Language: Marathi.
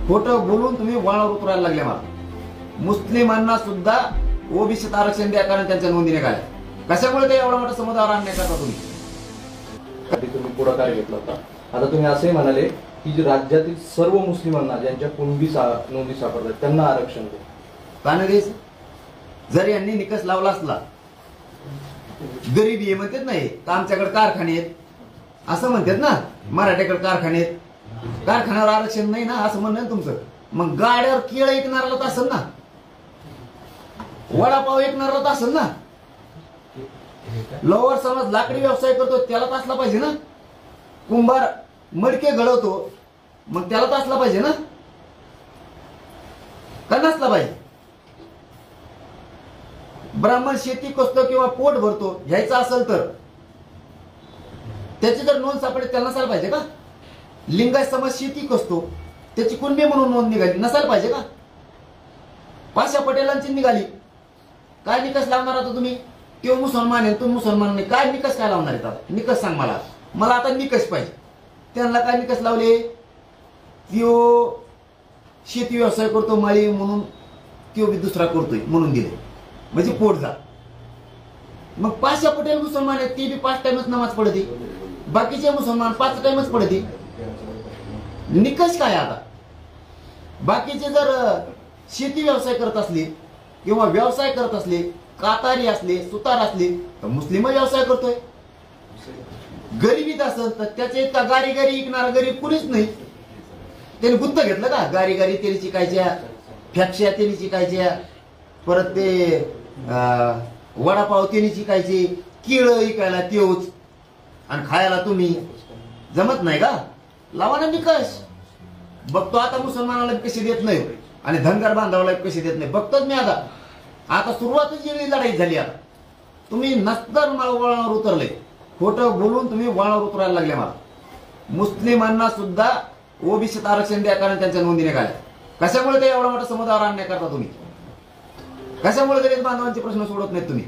खोटं बोलून तुम्ही वळणावर उतरायला लागले. मला मुस्लिमांना सुद्धा ओबीसीत आरक्षण द्या कारण त्यांच्या नोंदी निघाल्या. कशामुळे ते एवढा मोठा समुदायावर अन्याय करता तुम्ही पुढाकार घेतला होता. आता तुम्ही असे म्हणाले की राज्यातील सर्व मुस्लिमांना ज्यांच्या कुणबी नोंदी सापडतात त्यांना आरक्षण द्या. का नाही द्यायचं? जर यांनी निकष लावला असला, गरीबी म्हणतात नाही तर आमच्याकडे कारखाने आहेत असं म्हणतात ना, मराठ्याकडे कारखाने आहेत, कारखान्यावर आरक्षण नाही ना असं म्हणणं तुमचं. मग गाड्यावर केळं ऐकणारा तर असेल ना, वडापाव ऐकणारा तर असेल ना, लोवर समाज लाकडी व्यवसाय करतो त्याला तर असला पाहिजे ना, कुंभार मडके घडवतो मग त्याला तर असला पाहिजे ना, का नसला पाहिजे? ब्राह्मण शेती कसतो किंवा पोट भरतो घ्यायचा असेल तर त्याची जर नोंद सापडे त्याला नसायला पाहिजे का? लिंगायत समाज शेती कसतो त्याची कुणबी म्हणून नोंद निघाली नसायला पाहिजे का? पाशा पटेलांची निघाली, काय निकष लावणार आता तुम्ही? तो मुसलमान आहे तुम्ही मुसलमान नाही, काय निकष काय लावणार आहेत? आता निकष सांग मला. मला आता निकष पाहिजे. त्यांना काय निकष लावले? त्यो शेती व्यवसाय करतो माळी म्हणून त्यो बी दुसरा करतोय म्हणून दिले म्हणजे पोट जा. मग पाशा पटेल मुसलमान आहेत ते बी 5 टाइमच नमाज पडते, बाकीचे मुसलमान 5 टाइमच पडते. निकष काय आता? बाकीचे जर शेती व्यवसाय करत असले किंवा व्यवसाय करत असले, कातारी असले सुतार असले तर मुस्लिम व्यवसाय करतोय. गरीबीत असेल तर त्याचे इतका गारी गारी विकणारा गरीब कुणीच नाही. त्याने गुत्त घेतलं का? गारी गारी तेली चिकायच्या, फॅक्शा तेली चिकायच्या, परत ते वडापाव तेली चिकायचे, केळं विकायला तेवच आणि खायला तुम्ही. जमत नाही का? लावा ना निकष. बघतो आता मुसलमानाला कशी देत नाही आणि धनगर बांधवाला कशी देत नाही बघतोच मी. आता सुरुवातच वेगळी लढाई झाली. आता तुम्ही नसतर मला वळणावर उतरले, खोटं बोलून तुम्ही वळणावर उतरायला लागले. मला मुस्लिमांना सुद्धा ओबीसीत आरक्षण द्या कारण त्यांच्या नोंदी निघाल्या. कशामुळे ते एवढा मोठा समुदायावर अन्याय करता तुम्ही? कशामुळे गरीब बांधवांचे प्रश्न सोडत नाहीत तुम्ही?